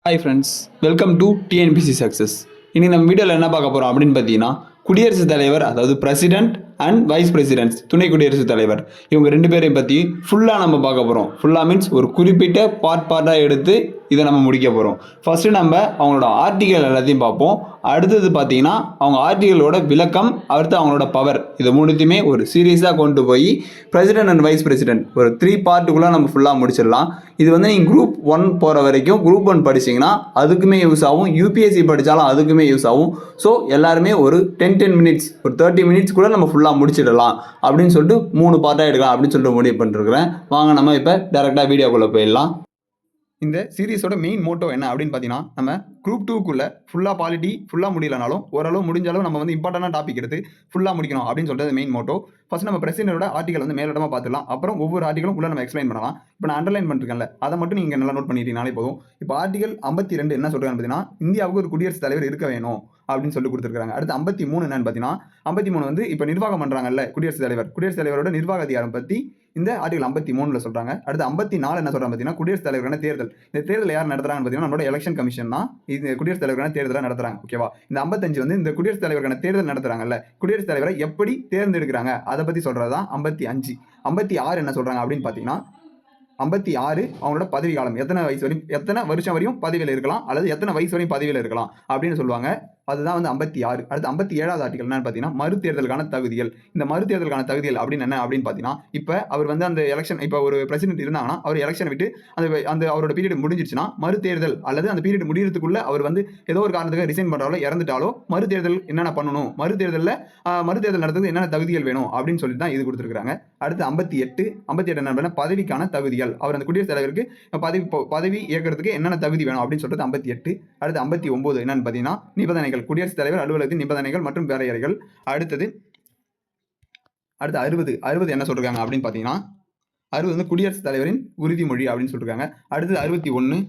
Hi friends, welcome to TNPSC success. இனி நம்ம வீடியோவில் என்ன பார்க்க போகிறோம் அப்படின்னு பார்த்தீங்கன்னா, குடியரசுத் தலைவர், அதாவது பிரசிடென்ட் அண்ட் வைஸ் பிரசிடென்ட்ஸ், துணை குடியரசுத் தலைவர், இவங்க ரெண்டு பேரையும் பற்றி ஃபுல்லாக நம்ம பார்க்க போகிறோம். ஃபுல்லாக மீன்ஸ் ஒரு குறிப்பிட்ட பார்ட்டாக எடுத்து இதை நம்ம முடிக்க போகிறோம். ஃபஸ்ட்டு நம்ம அவங்களோட ஆர்டிகல் எல்லாத்தையும் பார்ப்போம். அடுத்தது பார்த்தீங்கன்னா அவங்க ஆர்டிகளோட விளக்கம், அடுத்து அவங்களோட பவர், இதை மூணுத்தையுமே ஒரு சீரியஸாக கொண்டு போய் பிரசிடென்ட் அண்ட் வைஸ் பிரசிடென்ட் ஒரு 3 பார்ட்டுக்குள்ளே நம்ம ஃபுல்லாக முடிச்சிடலாம். இது வந்து நீங்கள் குரூப் 1 போகிற வரைக்கும் குரூப் 1 படிச்சிங்கன்னா அதுக்குமே யூஸ் ஆகும், யூபிஎஸ்சி படித்தாலும் அதுக்குமே யூஸ் ஆகும். ஸோ எல்லாருமே ஒரு 10 மினிட்ஸ், ஒரு 30 மினிட்ஸ்க்குள்ளே நம்ம ஃபுல்லாக முடிச்சிடலாம் அப்படின்னு சொல்லிட்டு 3 பார்ட்டாக எடுக்கலாம் அப்படின்னு சொல்லிட்டு முடிவு பண்ணிருக்கிறேன். வாங்க நம்ம இப்போ டேரெக்டாக வீடியோக்குள்ளே போயிடலாம். இந்த சீரீஸோட மெயின் மோட்டோ என்ன அப்படின்னு பார்த்தீங்கன்னா, நம்ம குரூப் 2க்குள்ளே ஃபுல்லாக பாலிட்டி ஃபுல்லாக முடியலனாலும் ஓரளவு முடிஞ்சாலும் நம்ம வந்து இம்பார்ட்டண்டான டாபிக் எடுத்து ஃபுல்லாக முடிக்கணும் அப்படின்னு சொல்லிட்டு மெயின் மோட்டோ. ஃபஸ்ட் நம்ம பிரசிடென்ட்டோட ஆர்டிகல் வந்து மேலோட்டமாக பார்த்துக்கலாம். அப்புறம் ஒவ்வொரு ஆர்டிகளும் உள்ள நம்ம எக்ஸ்பிளைன் பண்ணலாம். இப்போ நான் அண்டர்லைன் பண்ணிருக்கேன்ல, அதை மட்டும் நீங்கள் நல்லா நோட் பண்ணிட்டீங்கனாலே போதும். இப்போ ஆர்டிகல் 52 என்ன சொல்கிறாங்க பார்த்தீங்கன்னா, இந்தியாவுக்கு ஒரு குடியரசுத் தலைவர் இருக்க வேணும் அப்படின்னு சொல்லி கொடுத்துருக்காங்க. அடுத்து 53 என்னன்னு பார்த்தீங்கன்னா, 53 வந்து இப்போ நிர்வாகம் பண்ணுறாங்கல்ல குடியரசுத் தலைவரோட நிர்வாக அதிகாரம் பற்றி இந்த ஆர்டிகல் 53 சொல்கிறாங்க. அடுத்து 54 என்ன சொல்கிறாங்க பார்த்தீங்கன்னா, குடியரசுத் தலைவரான தேர்தல். இந்த தேர்தல் யார் நடத்துறாங்கன்னு பார்த்தீங்கன்னா, நம்மளோட எலெக்ஷன் கமிஷன் தான் இது குடியரசுத் தலைவரான தேர்தலை நடத்துறாங்க. ஓகேவா? இந்த 55 வந்து இந்த குடியரசுத் தலைவரான தேர்தல் நடத்துறாங்கல்ல, குடியரசுத் தலைவரை எப்படி தேர்ந்தெடுக்கிறாங்க அதை பற்றி சொல்கிறது தான் 55. 56 என்ன சொல்கிறாங்க அப்படின்னு பார்த்தீங்கன்னா, 56 அவங்களோட பதவி காலம், எத்தனை வருஷம் வரையும் பதவியில் இருக்கலாம் அல்லது எத்தனை வயசு வரையும் பதவியில் இருக்கலாம் அப்படின்னு சொல்லுவாங்க. அதுதான் வந்து 56. அடுத்து 57வது ஆர்டிகல் என்னன்னு பார்த்தீங்கன்னா, மறுதேர்தலுக்கான தகுதிகள். இந்த மறுதேர்தலுக்கான தகுதிகள் அப்படின்னு என்ன அப்படின்னு பார்த்தீங்கன்னா, இப்போ அவர் வந்து அந்த எலெக்ஷன், இப்போ ஒரு பிரசிடென்ட் இருந்தாங்கன்னா அவர் எலெக்ஷனை விட்டு அந்த அவரோட பீரியட் முடிஞ்சிருச்சுன்னா மறுதேர்தல், அல்லது அந்த பீரியட் முடியறதுக்குள்ள அவர் வந்து ஏதோ ஒரு காரணத்துக்கு ரிசைன் பண்ணுறாலோ இறந்துட்டாலோ மறுதேர்தல் என்னென்ன பண்ணணும், மறுதேர்தல் நடத்துறது என்னென்ன தகுதிகள் வேணும் அப்படின்னு சொல்லி தான் இது கொடுத்துருக்காங்க. அடுத்து 58 என்ன பதவிக்கான தகுதிகள், அவர் அந்த குடியரசுத் தலைவருக்கு பதவி ஏற்கிறதுக்கு என்னென்ன தகுதி வேணும் அப்படின்னு சொல்றது 58. அடுத்து 59 என்னன்னு பார்த்தீங்கன்னா, நிபந்தனைகள், குடியரசுத் தலைவர் அலுவலகத்தின் நிபந்தனைகள் மற்றும் வரையறைகள். அடுத்து 60 என்ன சொல்றாங்க அப்படின்னு பார்த்தீங்கன்னா, 60 வந்து குடியரசுத் தலைவரின் உறுதிமொழி அப்படின்னு சொல்லிருக்காங்க. அடுத்து 61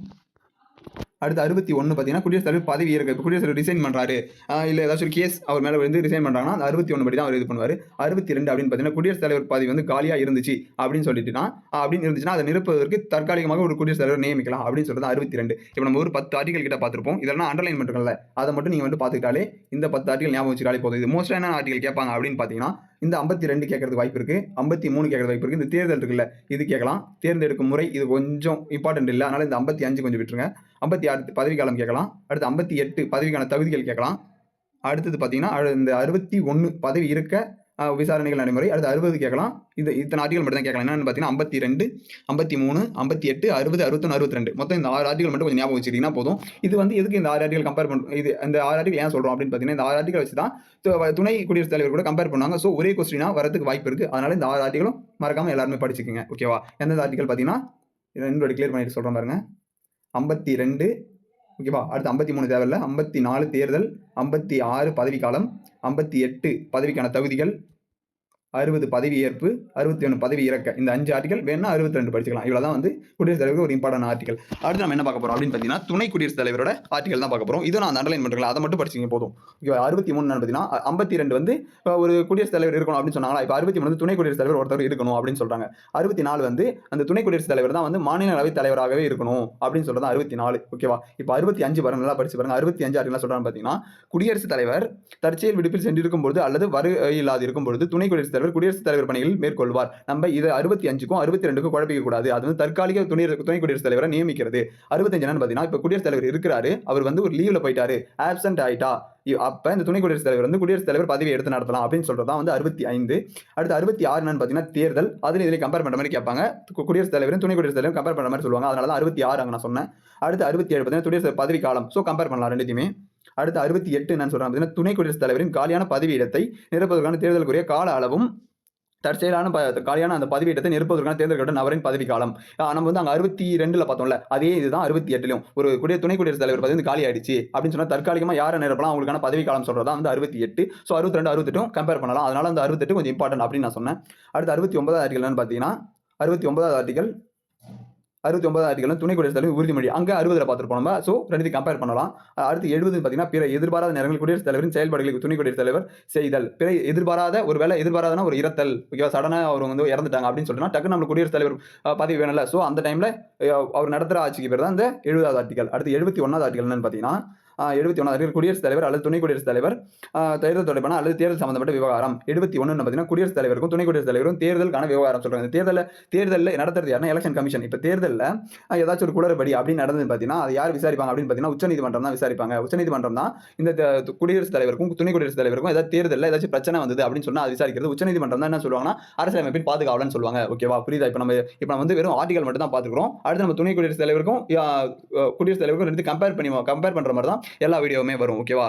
பார்த்தீங்கன்னா, குடியரசுத் தலைவர் பதவி ஏற்க, இப்போ குடியரசுத் தலைவர் ரிசைன் பண்ணுறாரு இல்லை ஏதாச்சும் ஒரு கேஸ் அவர் மேலே வந்து ரிசைன் பண்ணுறாங்கன்னா அந்த 61 படி தான் அவர் இது பண்ணுவார். 62 அப்படின்னு பார்த்தீங்கன்னா, குடியரசுத் தலைவர் பதவி வந்து காலியாக இருந்துச்சு அப்படின்னு இருந்துச்சுன்னா அதை நிரப்புவதற்கு தற்காலிகமாக ஒரு குடியரசுத் தலைவர் நியமிக்கலாம் அப்படின்னு சொல்றது 62. இப்போ நம்ம ஒரு 10 ஆர்டிகல் கிட்ட பார்த்துருப்போம். இதெல்லாம் அண்டர்லைன் பண்ணுறோம்ல, அதை மட்டும் நீங்கள் வந்து பார்த்துக்கிட்டாலே இந்த 10 ஆர்டிகல் ஞாபகம் வச்சுக்காலே போதும். இது மோஸ்ட்டாக என்ன ஆர்டிகல் கேட்பாங்க அப்படின்னு பார்த்தீங்கன்னா, இந்த 52 கேட்கறதுக்கு வாய்ப்பு இருக்குது, 53 கேட்கறது வாய்ப்பு இருக்குது, இந்த தேர்தல் இருக்குல்ல இது கேட்கலாம், தேர்ந்தெடுக்கும் முறை இது கொஞ்சம் இம்பார்ட்டன்ட் இல்லை, அதனால இந்த 55 கொஞ்சம் விட்டுருங்க. 56 பதவிக்காலம் கேட்கலாம். அடுத்து 58 பதவிக்கான தகுதிகள் கேட்கலாம். அடுத்தது பார்த்தீங்கன்னா இந்த 61 பதவி இருக்க விசாரணைகள் நடைமுறை. அடுத்து 60 கேட்கலாம். இத்தனை ஆர்டிகல் மட்டும் தான் கேட்கலாம். என்னன்னு பார்த்தீங்கன்னா 52, 53, 58, 60, 61, 62 மொத்தம் இந்த 6 ஆர்டிகல் மட்டும் கொஞ்சம் ஞாபகம் வச்சுக்கிட்டீங்கன்னா போதும். இது வந்து எதுக்கு இந்த 6 ஆர்டிகல் கம்பேர் பண்ணுறோம், இது இந்த 6 ஆர்டிகல் ஏன் சொல்கிறோம் அப்படின்னு பார்த்தீங்கன்னா, இந்த 6 ஆர்டிகல் வச்சு தான் துணை குடியரசுத் தலைவர் கூட கம்பேர் பண்ணுவாங்க. ஸோ ஒரே கொஸ்டினாக வரதுக்கு வாய்ப்பு இருக்குது. அதனால இந்த 6 ஆர்டிகளும் மறக்காமல் எல்லாருமே படிச்சுக்கோங்க. ஓகேவா? எந்தெந்த ஆர்டிகல் பார்த்தீங்கன்னா இன்னொரு கிளியர் பண்ணிட்டு சொல்கிறேன் பாருங்க. 52 ஓகேவா? அடுத்து 53 தேவையில்லை. 54 தேர்தல், 56 பதவிக்காலம், 58 பதவிக்கான தகுதிகள், 60 பதவி ஏற்பு, 61 பதவி இறக்க. இந்த 5 ஆர்டிகல் வேணும்னா 62 படிச்சுக்கலாம். இவ்வளவுதான் வந்து குடியரசுத் தலைவருக்கு ஒரு இம்பார்ட்டன்ட் ஆர்டிகல். அடுத்து நம்ம என்ன பார்க்க போறோம் அப்படின்னு பார்த்தீங்கன்னா, துணை குடியரசுத் தலைவரோட ஆர்டிகல் தான் பார்க்க போறோம். இது நான் அண்டர்லைன் பண்றேன், அதை மட்டும் படிச்சிங்க போதும். ஓகேவா? 63 பார்த்தீங்கன்னா, 52 வந்து ஒரு குடியரசுத் தலைவர் இருக்கணும் அப்படின்னு சொன்னாங்களா, இப்போ 63 வந்து துணை குடியரசுத் தலைவர் ஒருத்தர் இருக்கணும் அப்படின்னு சொல்றாங்க. 64 வந்து அந்த துணை குடியரசுத் தலைவர் தான் வந்து மாநிலங்களவை தலைவராகவே இருக்கணும் அப்படின்னு சொல்றது 64. ஓகேவா? இப்போ 65 பாருங்க, நல்லா படிச்சு பாருங்க. 65 ஆர்டிகல் சொல்றாங்க பார்த்தீங்கன்னா, குடியரசுத் தலைவர் தற்செயல் விடுப்பில் சென்றிருக்கும் பொழுது அல்லது வருகை இல்லாது இருக்கும் பொழுது துணை குடியரசுத் தலைவர் பணிகளில் மேற்கொள்வார். நம்ம இது 65க்கும் 62க்கும் குழப்பிக்க கூடாது. அது வந்து தற்காலிக துணை குடியரசுத் தலைவரை நியமிக்கிறது. 65 என்னன்னு பார்த்தீங்கன்னா, இப்போ குடியரசுத் தலைவர் இருக்கிறாரு, அவர் வந்து ஒரு லீவ்ல போயிட்டாரு, ஆப்சென்ட் ஆயிட்டா, அப்ப இந்த துணை குடியரசுத் தலைவர் வந்து குடியரசுத் தலைவர் பதவி எடுத்து நடத்தலாம் அப்படின்னு சொல்றதா வந்து 65. அடுத்து 66 என்னன்னு பார்த்தீங்கன்னா, தேர்தல். அதில் இதில் கம்பேர் பண்ற மாதிரி கேட்பாங்க. குடியரசுத் தலைவரும் துணை குடியரசுத் தலைவரும் கம்பேர் பண்ற மாதிரி சொல்லுவாங்க. அதனால தான் 66 அங்க நான் சொன்னேன். அடுத்து 67 பார்த்தீங்கன்னா, குடியரசு பதவி காலம். ஸோ கம்பேர் பண்ணலாம் ரெண்டுத்தையுமே. அடுத்து 68 என்னன்னு சொல்றாங்க பார்த்தீங்கன்னா, துணை குடியரசுத் தலைவரின் காலியான பதவி இடத்தை நிரப்புவதற்கான தேர்தலுக்குரிய கால அளவும் தற்செயலான காலியான அந்த பதவியிடத்தை நிரப்புவதற்கான தேர்ந்தெடுக்கப்பட்ட நபரின் பதவி காலம். நம்ம வந்து அங்கே 62ல் பார்த்தோம்ல, அதே இதுதான் 68லையும். ஒரு துணை குடியரசுத் தலைவர் பதவி காலி ஆயிடுச்சு அப்படின்னு சொன்னால் தற்காலிகமாக யாரை நிரப்பலாம், அவங்களுக்கான பதவி காலம் சொல்றதா வந்து 68. ஸோ 62, 68 கம்பேர் பண்ணலாம். அதனால அந்த 68 கொஞ்சம் இம்பார்ட்டன்ட் அப்படின்னு நான் சொன்னேன். அடுத்து 69வது ஆர்டிகல் என்னன்னு பார்த்தீங்கன்னா, 69வது 69 ஆர்டிகல் துணை குடியரசுத் தலைவர் உறுதிமொழி அங்கே 60 பார்த்துருப்போம் நம்ம. ஸோ ரெண்டு கம்பேர் பண்ணலாம். அடுத்து 70 பார்த்தீங்கன்னா பிற எதிர்பாராத நேரங்களில் குடியரசுத் தலைவரின் செயல்பாடுகளுக்கு துணை குடியரசுத் தலைவர் செய்தல். பிற எதிர்பாராத ஒரு வேலை எதிர்பாராதனா ஒரு இறத்தல், ஓகேவா, சடனாக அவர் வந்து இறந்துட்டாங்க அப்படின்னு சொல்லிட்டு டக்குன்னு நம்ம குடியரசுத் தலைவர் பதவி வேணும்ல. ஸோ அந்த டைமில் அவர் நடத்துகிற ஆட்சிக்கு பேர் தான் இந்த 70வது ஆர்டிகல். அடுத்து 71வது ஆர்டிகல் என்னன்னு பார்த்தீங்கன்னா 71 குடியரசுத் தலைவர் அல்லது துணை குடியரசுத் தலைவர் தேர்தல் தொடர்பான அல்லது தேர்தல் சம்பந்தப்பட்ட விவகாரம். 71 பார்த்தீங்கன்னா குடியரசுத் தலைவருக்கும் துணை குடியரசுத் தலைவரும் தேர்தலுக்கான விவகாரம் சொல்றாங்க. தேர்தலில் நடத்துறது யாருன்னா எலெக்ஷன் கமிஷன். இப்போ தேர்தலில் ஏதாச்சும் ஒரு குளறுபடி அப்படின்னு நடந்தது பார்த்தீங்கன்னா அது யார் விசாரிப்பாங்க அப்படின்னு பார்த்தீங்கன்னா உச்சநீதிமன்றம் தான் விசாரிப்பாங்க. உச்சநீதிமன்றம் தான் இந்த குடியரசுத் தலைவருக்கும் துணை குடியரசுத் தலைவருக்கும் ஏதாவது தேர்தலில் ஏதாச்சும் பிரச்சனை வந்தது அப்படின்னு சொன்னால் அது விசாரிக்கிறது. உச்சநீதிமன்றம் தான் என்ன சொல்லுவாங்கன்னா அரசியலமைப்பின் பாதுகாவலன்னு சொல்லுவாங்க. ஓகேவா, புரியுதா? இப்போ நம்ம வந்து வெறும் ஆர்டிகல் மட்டும் தான் பார்த்துக்கிறோம். அடுத்து நம்ம துணை குடியரசுத் தலைவருக்கும் குடியரசுத் தலைவருக்கும் ரெண்டு கம்பேர் பண்ற மாதிரி தான் எல்லா வீடியோவுமே வரும். ஓகேவா,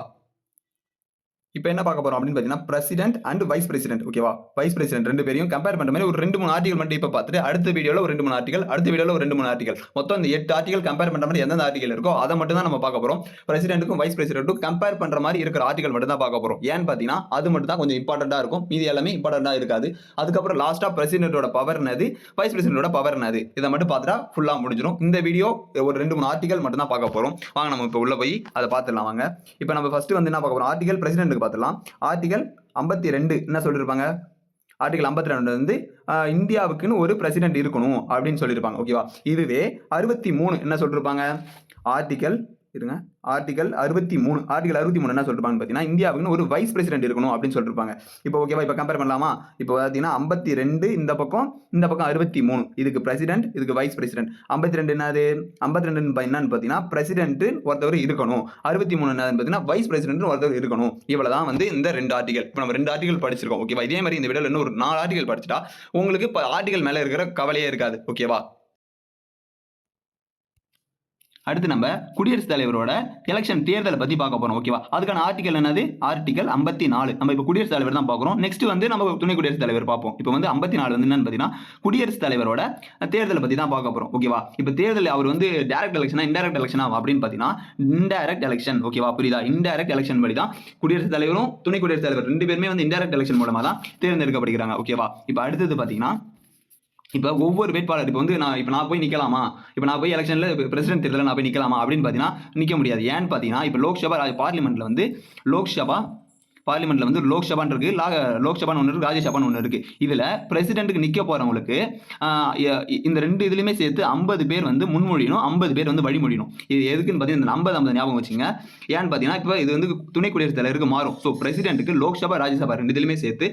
இப்போ என்ன பார்க்க போறோம் அப்படின்னு பார்த்தீங்கன்னா பிரசிடென்ட் அண்ட் வைஸ் பிரசிடென்ட். ஓகேவா, வைஸ் பிரசிடென்ட் ரெண்டு பேரையும் கம்பேர் பண்ணுற மாதிரி ஒரு 2-3 ஆர்டிகல் மட்டும் இப்போ பார்த்துட்டு அடுத்த வீடியோவில் ஒரு 2-3 ஆர்டிகல், அடுத்த வீடியோவில் ஒரு 2-3 ஆர்டிகல், மொத்தம் இந்த 8 ஆர்டிகல் கம்பேர் பண்ணுற மாதிரி எந்தெந்த ஆர்டிகல் இருக்கோ அதை மட்டும் தான் நம்ம பார்க்க போகிறோம். பிரசிடென்ட்டுக்கும் வைஸ் பிரசிடென்ட்டும் கம்பேர் பண்ணுற மாதிரி இருக்கிற ஆர்டிகல் மட்டும் தான் பார்க்க போகிறோம். ஏன்னு பார்த்தீங்கன்னா அது மட்டும் தான் கொஞ்சம் இம்பார்ட்டண்ட்டாக இருக்கும், மீதி எல்லாமே இம்பார்ட்டண்ட்டாக இருக்காது. அதுக்கப்புறம் லாஸ்ட்டாக பிரசிடென்ட்டோட பவர் என்னது, வைஸ் பிரசிடென்ட்டோட பவர் என்னது, இதை மட்டும் பார்த்துட்டா ஃபுல்லாக முடிஞ்சிடும். இந்த வீடியோ ஒரு 2-3 ஆர்டிகல் மட்டும் தான் பார்க்க போகிறோம். வாங்க நம்ம இப்போ உள்ள போய் அதை பார்த்துடலாம். வாங்க இப்போ நம்ம ஃபர்ஸ்ட் வந்து என்ன பார்க்க போகிறோம், ஆர்டிகல் பிரசிடென்ட்டுக்கு பார்த்துடலாம். ஆர்டிகல் 52 என்ன சொல்லியிருப்பாங்க, ஆர்டிகல் 52 வந்து இந்தியாவுக்குன்னு ஒரு பிரசிடென்ட் இருக்கணும் அப்படின்னு சொல்லியிருப்பாங்க. ஓகேவா, இதுவே 63 என்ன சொல்லியிருப்பாங்க, ஆர்டிகல் 63 என்ன சொல்லிருப்பாங்க பார்த்தீங்கன்னா இந்தியாவுக்கு ஒரு வைஸ் பிரசிடென்ட் இருக்கணும் அப்படின்னு சொல்லிருப்பாங்க. இப்போ ஓகேவா, இப்போ கம்பேர் பண்ணலாமா? இப்போ பார்த்தீங்கன்னா 52 இந்த பக்கம் 63, இதுக்கு பிரசிடென்ட் இதுக்கு வைஸ் பிரசிடென்ட். 52 என்னது, 52 என்னன்னு பார்த்தீங்கன்னா பிரசிடென்ட் ஒருத்தவர் இருக்கணும், 63 என்னன்னு பார்த்தீங்கன்னா வைஸ் பிரசிடென்ட் ஒருத்தவர் இருக்கணும். இவ்வளவுதான் வந்து இந்த 2 ஆர்டிகல். இப்போ நம்ம 2 ஆர்டிகல் படிச்சிருக்கோம். ஓகேவா, இதே மாதிரி இந்த வீடியோவில் இன்னும் ஒரு 4 ஆர்டிகல் படிச்சுட்டா உங்களுக்கு ஆர்டிகல் மேலே இருக்கிற கவலையே இருக்காது. ஓகேவா, அடுத்து நம்ம குடியரசுத் தலைவரோட எலெக்ஷன் தேர்தலை பத்தி பார்க்க போறோம். ஓகேவா, அதுக்கான ஆர்டிகல் என்னது, ஆர்டிகல் 54. நம்ம இப்போ குடியரசுத் தலைவர் தான் பார்க்குறோம். நெக்ஸ்ட் வந்து நம்ம துணை குடியரசுத் தலைவர் பார்ப்போம். இப்போ வந்து 54 வந்து என்னன்னு பார்த்தீங்கன்னா குடியரசுத் தலைவரோட தேர்தலை பத்தி தான் பார்க்க போறோம். ஓகேவா, இப்போ தேர்தல் அவர் வந்து டைரக்ட் எலெக்ஷனா இன்டைரக்ட் எலெக்ஷனா அப்படின்னு பார்த்தீங்கன்னா இன்டைரக்ட் எலெக்ஷன். ஓகேவா, புரியுதா, இன்டைரக்ட் எலெக்ஷன் படி தான் குடியரசுத் தலைவரும் துணை குடியரசுத் தலைவர் ரெண்டு பேருமே வந்து இன்டைரக்ட் எலெக்ஷன் மூலமா தான் தேர்ந்தெடுக்கப்படுகிறாங்க. ஓகேவா, இப்போ அடுத்தது பார்த்தீங்கன்னா இப்போ ஒவ்வொரு வேட்பாளர் இப்போ வந்து நான் போய் நிற்கலாமா, இப்போ நான் போய் எலெக்ஷனில் பிரசிடென்ட் தேர்தலில் நான் போய் நிற்கலாமா அப்படின்னு பார்த்தீங்கன்னா நிற்க முடியாது. ஏன்னு பார்த்தீங்கன்னா இப்போ லோக்சபா பார்லிமெண்ட்டில் வந்து பார்லிமெண்ட்ல வந்து லோக்சபான் இருக்கு, லோக்சபான் ஒன்று இருக்கு, ராஜ்யசபான் ஒன்று இருக்கு. இதுல பிரசிடென்ட்டுக்கு நிக்க போறவங்களுக்கு இந்த ரெண்டு இதுலயுமே சேர்த்து 50 பேர் வந்து முன்மொழியணும், 50 பேர் வந்து வழிமொழியணும். இது எதுக்குன்னு பார்த்தீங்கன்னா 50 ஞாபகம் வச்சுங்க. ஏன்னு பார்த்தீங்கன்னா இப்போ இது வந்து துணை குடியரசுத் தலைவருக்கு மாறும். ஸோ பிரசிடென்ட்டுக்கு லோக்சபா ராஜ்யசபா ரெண்டு இதுலயுமே சேர்த்து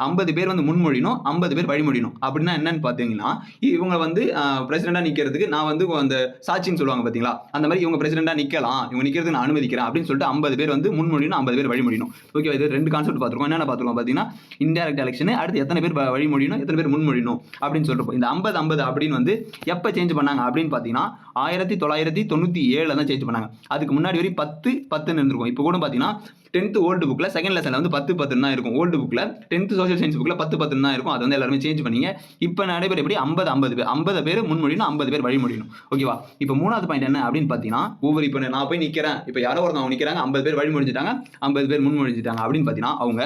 50 பேர் வந்து முன்மொழியணும், 50 பேர் வழிமொழியணும். அப்படின்னா என்னன்னு பார்த்தீங்கன்னா இவங்க வந்து பிரசிடென்டா நிக்கிறதுக்கு நான் வந்து அந்த சாட்சின்னு சொல்லுவாங்க பார்த்தீங்களா, அந்த மாதிரி இவங்க பிரசிடென்டா நிக்கலாம், இவங்க நிக்கிறதுக்கு நான் அனுமதிக்கிறேன் அப்படின்னு சொல்லிட்டு 50 பேர் வந்து முன்மொழியணும், 50 பேர் வழிமொழியணும். ஓகே, இது 2 கான்செப்ட் பார்த்துருக்கோம். என்னென்ன பார்த்துருக்கோம் பார்த்தீங்கன்னா இன்டைரக்ட் எலெக்ஷன், அடுத்து எத்தனை பேர் வழிமொழியணும், எத்தனை பேர் முன்மொழியணும் அப்படின்னு சொல்லிருப்போம். இந்த 50-50 அப்படின்னு வந்து எப்போ சேஞ்ச் பண்ணாங்க அப்படின்னு பார்த்தீங்கன்னா 1997 தான் சேஞ்ச் பண்ணாங்க. அதுக்கு முன்னாடி வரை 10-10 இருந்திருக்கும். இப்போ கூட பார்த்தீங்கன்னா 10th ஓல்டு புக்கில் செகண்ட் லெசனில் வந்து 10-10 தான் இருக்கும். ஓல்டு புக்கில் 10th சோஷியல் சயின்ஸ் புக்கில் 10-10 தான் இருக்கும். அது வந்து எல்லாருமே சேஞ்ச் பண்ணீங்க. இப்போ நடைபெற எப்படி 50 பேர் முன்மொழியணும், 50 பேர் வழிமொழியணும். ஓகேவா, இப்போ 3வது பாயிண்ட் என்ன அப்படின்னு பார்த்தீங்கன்னா ஒவ்வொரு இப்போ நான் போய் நிற்கிறேன், இப்போ யாரோ ஒருத்தவங்க நிற்கிறாங்க, 50 பேர் வழிமொழிஞ்சிட்டாங்க, 50 பேர் முன்மொழிஞ்சிட்டாங்க அப்படின்னு பார்த்தீங்கன்னா அவங்க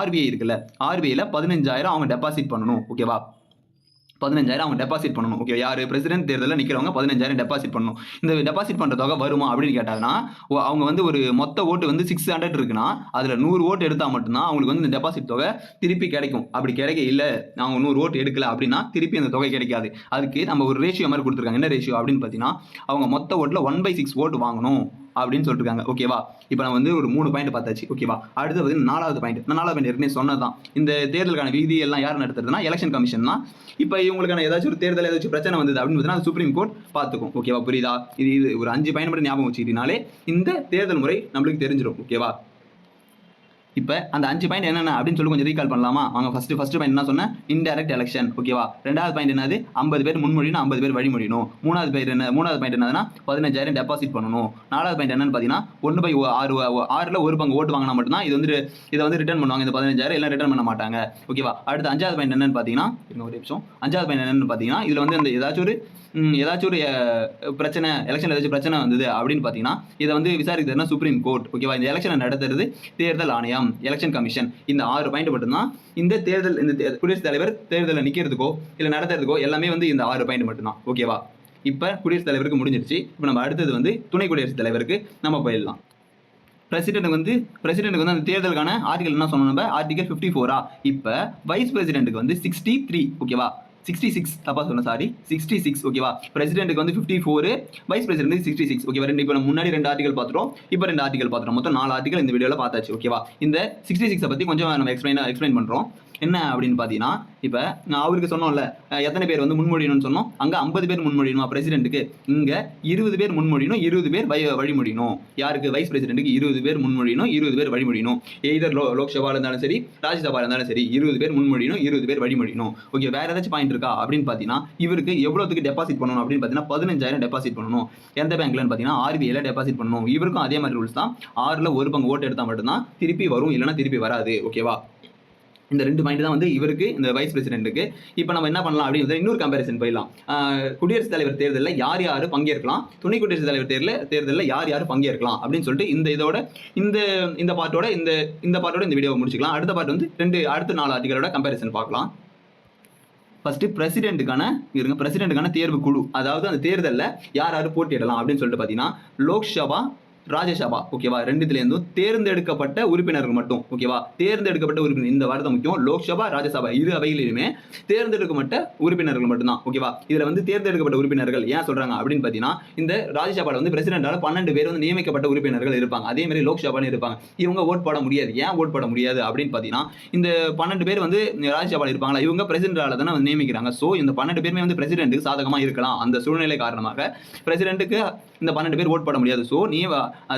ஆர்பிஐ இருக்குல்ல, ஆர்பிஐல 15,000 அவங்க டெபாசிட் பண்ணணும். ஓகேவா, 15,000 அவங்க டெபாசிட் பண்ணணும். ஓகே, யார் பிரசிடென்ட் தேர்தலில் நிற்கிறவங்க 15,000 டெபாசிட் பண்ணணும். இந்த டெபாசிட் பண்ணுற தொகை வருமா அப்படின்னு கேட்டாங்கன்னா அவங்க வந்து ஒரு மொத்த ஓட்டு வந்து 600 இருக்குன்னா அதில் 100 ஓட்டு எடுத்தால் மட்டும்தான் அவங்களுக்கு வந்து இந்த டெபாசிட் தொகை திருப்பி கிடைக்கும். அப்படி கிடைக்க இல்லை, அவங்க 100 ஓட்டு எடுக்கல அப்படின்னா திருப்பி அந்த தொகை கிடைக்காது. அதுக்கு நம்ம ஒரு ரேஷியோ மாதிரி கொடுத்துருக்காங்க. என்ன ரேஷியோ அப்படின்னு பார்த்தீங்கன்னா அவங்க மொத்த ஓட்டில் 1/6 ஓட்டு வாங்கணும் அப்படின்னு சொல்லிருக்காங்க. ஓகேவா, இப்போ நம்ம வந்து ஒரு 3 பாயிண்ட் பார்த்தாச்சு. ஓகேவா, அடுத்து வந்து 4வது பாயிண்ட் ஏற்கனவே சொன்னதான். இந்த தேர்தலுக்கான விதி எல்லாம் யார் நடத்துறதுன்னா எலெக்ஷன் கமிஷன் தான். இப்போ இவங்களுக்கான ஏதாச்சும் ஒரு தேர்தல் ஏதாச்சும் பிரச்சனை வந்தது அப்படின்னு பார்த்தீங்கன்னா சுப்ரீம் கோர்ட் பார்த்துக்கும். ஓகேவா, புரியுதா, இது ஒரு 5 பாயிண்ட் மட்டும் ஞாபகம் வச்சுக்கிட்டீங்கனாலே இந்த தேர்தல் முறை நம்மளுக்கு தெரிஞ்சிடும். ஓகேவா, இப்போ அந்த 5 பாயிண்ட் என்னென்ன அப்படின்னு சொல்லி கொஞ்சம் ரீகால் பண்ணலாமா? அவங்க ஃபர்ஸ்ட் பாயிண்ட் என்ன சொன்னேன், இன்டைரக்ட் எலெக்ஷன். ஓகேவா, 2வது பாயிண்ட் என்னது, 50 பேர் முன்மொழியணும், 50 பேர் வழிமொழியணும். 3வது பாயிண்ட் என்னதுன்னா 15,000 டெபாசிட் பண்ணணும். 4வது பாயிண்ட் என்னன்னு பார்த்தீங்கன்னா 1/6 ஒரு பங்கு ஓட்டு வாங்கினா மட்டும்தான் இதை வந்து ரிட்டர்ன் பண்ணுவாங்க. இந்த 15,000 எல்லாம் ரிட்டர்ன் பண்ண மாட்டாங்க. ஓகேவா, அடுத்து 5வது பாயிண்ட் என்னன்னு பார்த்தீங்கன்னா ஒரு நிமிஷம், 5வது பாயிண்ட் என்னன்னு பார்த்தீங்கன்னா இதில் வந்து இந்த ஏதாச்சும் ஒரு பிரச்சனை, எலெக்ஷன் ஏதாச்சும் பிரச்சனை வந்தது அப்படின்னு பார்த்தீங்கன்னா இதை வந்து விசாரிக்கிறதுனா சுப்ரீம் கோர்ட். ஓகேவா, இந்த எலெக்ஷனை நடத்துறது தேர்தல் ஆணையம், எலெக்ஷன் கமிஷன். இந்த 6 பாயிண்ட் மட்டும்தான் இந்த குடியரசுத் தலைவர் தேர்தலில் நிற்கிறதுக்கோ இல்லை நடத்துறதுக்கோ எல்லாமே வந்து இந்த 6 பாயிண்ட் மட்டும்தான். ஓகேவா, இப்போ குடியரசுத் தலைவருக்கு முடிஞ்சிருச்சு. இப்போ நம்ம அடுத்தது வந்து துணை குடியரசுத் தலைவருக்கு நம்ம போயிடலாம். பிரசிடென்ட்டுக்கு வந்து அந்த தேர்தலுக்கான ஆர்டிகல் என்ன சொன்னோம் நம்ம, ஆர்டிகல் 54. இப்போ வைஸ் பிரசிடென்ட்டுக்கு வந்து 63, ஓகேவா, 66 தப்பா சொன்னேன், சாரி, 66, ஓகேவா. பிரசிடென்ட்டுக்கு வந்து 54, வைஸ் பிரசிடென்ட் 66, ஓகேவா. இப்போ நம்ம முன்னாடி 2 ஆர்டிகல் பார்த்துட்டோம், இப்போ 2 ஆர்டிகல் பார்த்துட்டோம், மொத்தம் 4 ஆர்டிகல் இந்த வீடியோவில் பார்த்தாச்சு, ஓகேவா. இந்த 66 பற்றி கொஞ்சம் நம்ம எக்ஸ்பிளைன் பண்ணுறோம். என்ன அப்படின்னு பார்த்தீங்கன்னா, இப்போ நான் அவருக்கு சொன்னோம்ல, எத்தனை பேர் வந்து முன்மொழியணும்னு சொன்னோம், அங்கே 50 பேர் முன்மொழியணுமா பிரசிடென்ட்டுக்கு, இங்கே 20 பேர் முன்மொழியணும், 20 பேர் வழிமொழியணும். யாருக்கு, வைஸ் பிரசிடென்ட்டுக்கு 20 பேர் முன்மொழியணும், 20 பேர் வழிமொழியணும். எய்தர் லோக்சபா இருந்தாலும் சரி, ராஜ்யசபா இருந்தாலும் சரி, 20 பேர் முன்மொழியணும், 20 பேர் வழிமொழியணும். ஓகே, வேற ஏதாச்சும் பாயிண்ட் இருக்கா அப்படின்னு பார்த்தீங்கன்னா, இவருக்கு எவ்வளோத்துக்கு டெபாசிட் பண்ணணும் அப்படின்னு பார்த்தீங்கன்னா 15,000 டெபாசிட் பண்ணணும். எந்த பேங்க்லன்னு பார்த்தீங்கன்னா RBIல டெபாசிட் பண்ணணும். இவருக்கும் அதே மாதிரி ரூல்ஸ் தான். 6ல் 1 பங்கு ஓட்டு எடுத்தால் மட்டும்தான் திருப்பி வரும், இல்லைன்னா திருப்பி வராது, ஓகேவா. இந்த 2 பாயிண்ட் தான் வந்து இவருக்கு, இந்த வைஸ் பிரசிடென்ட்டுக்கு. இப்போ நம்ம என்ன பண்ணலாம் அப்படின்னு இன்னொரு கம்பேரிசன் போயிடலாம். குடியரசுத் தலைவர் தேர்தலில் யார் யார் பங்கேற்கலாம், துணை குடியரசுத் தலைவர் தேர்தலில் யார் யார் பங்கேற்கலாம் அப்படின்னு சொல்லிட்டு இந்த பார்ட்டோட இந்த வீடியோவை முடிச்சுக்கலாம். அடுத்த பார்ட் வந்து அடுத்த 4 ஆர்டிகளோட கம்பேரிசன் பார்க்கலாம். ஃபர்ஸ்ட் பிரசிடென்ட்டுக்கான தேர்வு குழு, அதாவது அந்த தேர்தலில் யார் யார் போட்டியிடலாம் அப்படின்னு சொல்லிட்டு பார்த்தீங்கன்னா, லோக்சபா, ராஜ்யசபா, ஓகேவா, ரெண்டுத்துலேருந்தும் தேர்ந்தெடுக்கப்பட்ட உறுப்பினர்கள் மட்டும், ஓகேவா. தேர்ந்தெடுக்கப்பட்ட உறுப்பினர், இந்த வார்த்தை முக்கியம். லோக்சபா, ராஜ்யசபா இரு அவைகளிலுமே தேர்ந்தெடுக்கப்பட்ட உறுப்பினர்கள் மட்டும்தான், ஓகேவா. இதில் வந்து தேர்ந்தெடுக்கப்பட்ட உறுப்பினர்கள் ஏன் சொல்றாங்க அப்படின்னு பார்த்தீங்கன்னா, இந்த ராஜ்யசபாவில் வந்து பிரசிடென்டால 12 பேர் வந்து நியமிக்கப்பட்ட உறுப்பினர்கள் இருப்பாங்க. அதே மாதிரி லோக்சபாலும் இருப்பாங்க. இவங்க ஓட் போட முடியாது. ஏன் ஓட் போட முடியாது அப்படின்னு பார்த்தீங்கன்னா, இந்த 12 பேர் வந்து ராஜ்யசபாவில் இருப்பாங்களா, இவங்க பிரசிடென்டால தானே வந்து நியமிக்கிறாங்க. ஸோ இந்த 12 பேருமே வந்து பிரசிடென்ட்டுக்கு சாதகமாக இருக்கலாம். அந்த சூழ்நிலை காரணமாக பிரசிடென்ட்டுக்கு இந்த 12 பேர் ஓட் போட முடியாது. ஸோ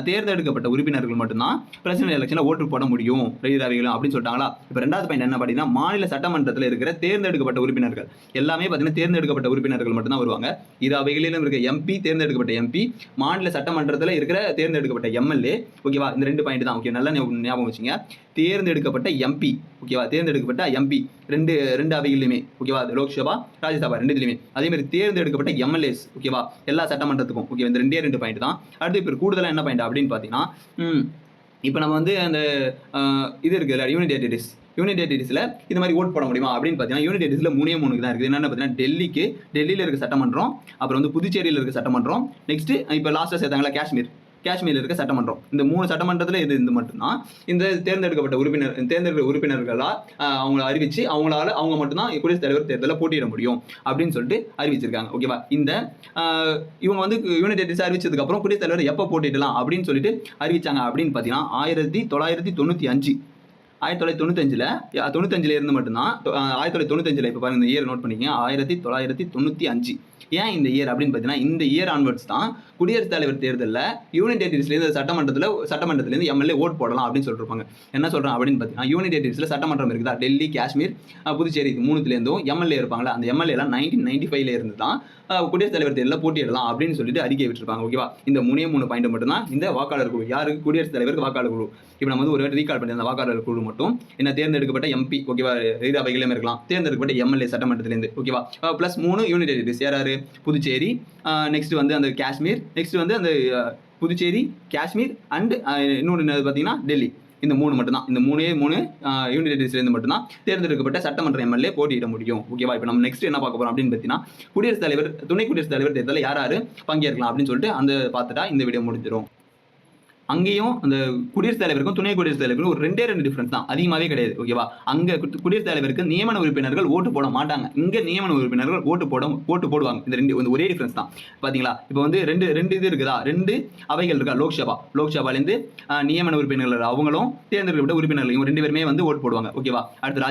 தேர்ந்தெடுக்கப்பட்ட உறுப்பினர்கள் மட்டும்தான் பிரசிடென்ட் எலெக்ஷனில் ஓட்டு போட முடியும் அப்படின்னு சொல்லிட்டாங்களா. இப்போ 2வது பாயிண்ட் என்ன பார்த்தீங்கன்னா, மாநில சட்டமன்றத்தில் இருக்கிற தேர்ந்தெடுக்கப்பட்ட உறுப்பினர்கள் எல்லாமே பார்த்தீங்கன்னா தேர்ந்தெடுக்கப்பட்ட உறுப்பினர்கள் மட்டும்தான் வருவாங்க. இரு அவைகளிலும் இருக்க MP, தேர்ந்தெடுக்கப்பட்ட MP, மாநில சட்டமன்றத்தில் இருக்கிற தேர்ந்தெடுக்கப்பட்ட MLA, ஓகேவா. இந்த 2 பாயிண்ட் தான், ஓகே, நல்லா ஞாபகம் வச்சுங்க. தேர்ந்தெடுக்கப்பட்ட MP, ஓகேவா, தேர்ந்தெடுக்கப்பட்ட MP ரெண்டு அவைகளிலுமே, ஓகேவா, லோக்சபா, ராஜ்யசபா ரெண்டுலையுமே. அதே மாதிரி தேர்ந்தெடுக்கப்பட்ட MLAs, ஓகேவா, எல்லா சட்டமன்றத்துக்கும், ஓகே. இந்த 2 பாயிண்ட் தான். அடுத்து இப்போ கூடுதலாக என்ன பாயிண்ட் அப்படின்னு பார்த்தீங்கன்னா, இப்போ நம்ம வந்து அந்த இது இருக்குல்ல, யூனியன் டெரிட்டரிஸில் இந்த மாதிரி ஓட் போட முடியுமா அப்படின்னு பார்த்தீங்கன்னா, யூனியன் டெரிட்டரிஸில் 3 தான் இருக்குது. என்னென்னு பார்த்தீங்கன்னா, டெல்லியில் இருக்க சட்டமன்றம், அப்புறம் வந்து புதுச்சேரியில் இருக்க சட்டமன்றம், நெக்ஸ்ட்டு இப்போ லாஸ்ட்டாக சேர்த்தாங்களா காஷ்மீரில் இருக்க சட்டமன்றம். இந்த 3 சட்டமன்றத்தில் இது மட்டும்தான் இந்த தேர்ந்தெடுக்கப்பட்ட உறுப்பினர்களால் அவங்கள அறிவிச்சு அவங்க மட்டும்தான் குடியரசுத் தலைவர் தேர்தலில் போட்டியிட முடியும் அப்படின்னு சொல்லிட்டு அறிவிச்சிருக்காங்க, ஓகேவா. இவங்க வந்து யூனியன் டெரிட்டரிஸ் அறிவிச்சதுக்கப்புறம் குடியரசுத் தலைவர் எப்போ போட்டியிடலாம் அப்படின்னு சொல்லிட்டு அறிவிச்சாங்க அப்படின்னு பார்த்தீங்கன்னா, 1995 1995 இருந்து மட்டும்தான் 1995 இப்போ பாருங்க, இந்த இயர் நோட் பண்ணிக்கங்க, 1995. ஏன் இந்த இயர் அப்படின்னு பார்த்தீங்கன்னா, இந்த இயர் ஆன்வர்ட்ஸ் தான் குடியரசுத் தலைவர் தேர்தலில் யூனியன் டெரிட்டரிஸ்லேருந்து சட்டமன்றத்திலேருந்து MLA ஓட் போடலாம் அப்படின்னு சொல்லிருப்பாங்க. என்ன சொல்கிறேன் அப்படின்னு பார்த்தீங்கன்னா, யூனியன் டெரிட்டரிஸில் சட்டமன்றம் இருக்குதா, டெல்லி, காஷ்மீர், புதுச்சேரி, இது 3த்துலேருந்தும் MLA இருப்பாங்களா, அந்த MLAலாம் 1995 இருந்து தான் குடியரசுத் தலைவர் தேர்தலில் போட்டியிடலாம் அப்படின்னு சொல்லிட்டு அறிக்கை விட்டுருப்பாங்க, ஓகேவா. இந்த 3 பாயிண்ட் மட்டும்தான் இந்த வாக்காளர் குழு. யாருக்கு, குடியரசுத் தலைவருக்கு வாக்காளர் குழு. இப்போ நம்ம வந்து ஒரு ரீகால் பண்ணி, அந்த வாக்காளர் குழு மட்டும் என்ன, தேர்ந்தெடுக்கப்பட்ட MP, ஓகேவா, இரு அவைகளிலும் இருக்கலாம், தேர்ந்தெடுக்கப்பட்ட MLA சட்டமன்றத்திலேருந்து, ஓகேவா, +3 யூனியன் டெரிட்டரிஸ். யாராரு, புதுச்சேரி, நெக்ஸ்ட் வந்து அந்த காஷ்மீர், நெக்ஸ்ட் வந்து அந்த புதுச்சேரி, காஷ்மீர் அண்ட் இன்னொன்று பார்த்தீங்கன்னா டெல்லி. இந்த 3 மட்டும்தான். இந்த 3 யூனியன் டெரிட்டரிஸ்லேருந்து மட்டும்தான் தேர்ந்தெடுக்கப்பட்ட சட்டமன்ற MLA போட்டியிட முடியும், ஓகேவா. இப்போ நம்ம நெக்ஸ்ட் என்ன பார்க்க போகிறோம் அப்படின்னு பார்த்தீங்கன்னா, குடியரசுத் தலைவர், துணை குடியரசுத் தலைவர் தேர்தலில் யார் பங்கேற்கலாம் அப்படின்னு சொல்லிட்டு அந்த பார்த்துட்டா இந்த வீடியோ முடிஞ்சிடும். அங்கேயும் அந்த குடியரசுத் தலைவருக்கும் துணை குடியரசுத் தலைவருக்கும் ஒரு 2 டிஃபரன்ஸ் தான், அதிகமாகவே கிடையாது, ஓகேவா. அங்கே குடியரசுத் தலைவருக்கு நியமன உறுப்பினர்கள் ஓட்டு போட மாட்டாங்க, இங்கே நியமன உறுப்பினர்கள் ஓட்டு போடுவாங்க. இந்த ஒரே டிஃபரன்ஸ் தான், பார்த்தீங்களா. இப்போ வந்து ரெண்டு இது இருக்குதா, 2 அவைகள் இருக்கா. லோக்சபாலேருந்து நியமன உறுப்பினர்கள் அவங்களும் தேர்ந்தெடுக்கப்பட்ட உறுப்பினர்கள் இவங்க 2 பேருமே வந்து ஓட்டு போடுவாங்க, ஓகேவா. அடுத்து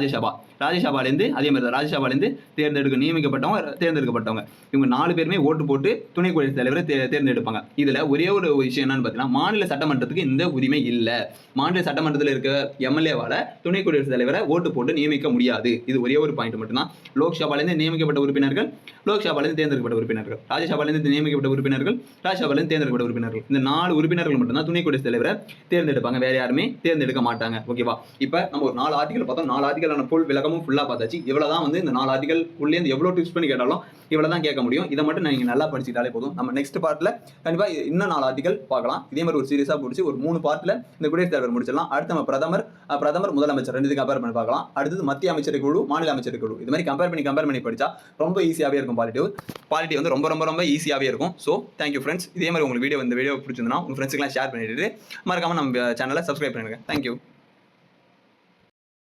ராஜ்யசபாலேருந்து அதே மாதிரி தான், ராஜ்யசபாலேருந்து தேர்ந்தெடுக்கப்பட்டவங்க இவங்க 4 பேருமே ஓட்டு போட்டு துணை குடியரசுத் தலைவரை தேர்ந்தெடுப்பாங்க. இதில் ஒரே ஒரு விஷயம் என்னன்னு பார்த்தீங்கன்னா, மாநில சட்டமன்றத்துக்கு இந்த உரிமை இல்லை. மாநில சட்டமன்றத்தில் இருக்க MLAவால் துணை குடியரசுத் தலைவரை ஓட்டு போட்டு நியமிக்க முடியாது. இது ஒரே ஒரு பாயிண்ட் மட்டும்தான். லோக்சபாலேருந்து நியமிக்கப்பட்ட உறுப்பினர்கள், லோக்சபாலேருந்து தேர்ந்தெடுக்கப்பட்ட உறுப்பினர்கள், ராஜ்யசபாலேருந்து நியமிக்கப்பட்ட உறுப்பினர்கள், ராஜ்யசபாலேருந்து தேர்ந்தெடுக்கப்பட்ட உறுப்பினர்கள், இந்த 4 உறுப்பினர்கள் மட்டும்தான் துணை குடியரசுத் தலைவரை தேர்ந்தெடுப்பாங்க. வேற யாருமே தேர்ந்தெடுக்க மாட்டாங்க, ஓகேவா. இப்போ நம்ம ஒரு 4 ஆர்டிகல் பார்த்தோம். 4 ஆர்டிகலான ஃபுல் விளக்கம் புத்தகமும் ஃபுல்லாக பார்த்தாச்சு. இவ்வளோ தான் வந்து இந்த 4 ஆர்டிகல் உள்ளேருந்து எவ்வளோ டிப்ஸ் பண்ணி கேட்டாலும் இவ்வளோ தான் கேட்க முடியும். இதை மட்டும் நீங்கள் நல்லா படிச்சுக்கிட்டாலே போதும். நம்ம நெக்ஸ்ட் பார்ட்டில் கண்டிப்பாக இன்னும் 4 ஆர்டிகல் பார்க்கலாம். இதே மாதிரி ஒரு சீரியஸாக பிடிச்சி ஒரு 3 பார்ட்டில் இந்த குடியரசுத் தலைவர் முடிச்சிடலாம். அடுத்து நம்ம பிரதமர் முதலமைச்சர் 2 கம்பேர் பண்ணி பார்க்கலாம். அடுத்தது மத்திய அமைச்சர் குழு, மாநில அமைச்சர் குழு, இது மாதிரி கம்பேர் பண்ணி படித்தா ரொம்ப ஈஸியாகவே இருக்கும். பாலிட்டி வந்து ரொம்ப ஈஸியாகவே இருக்கும். So thank you friends. இதே மாதிரி உங்களுக்கு இந்த வீடியோ பிடிச்சிருந்தா உங்கள் ஃப்ரெண்ட்ஸுக்கெல்லாம் ஷேர் பண்ணிட்டு மறக்காம நம்ம சேனலை சப்ஸ்கிரைப் பண்ணிடுங்க. தேங்க்யூ.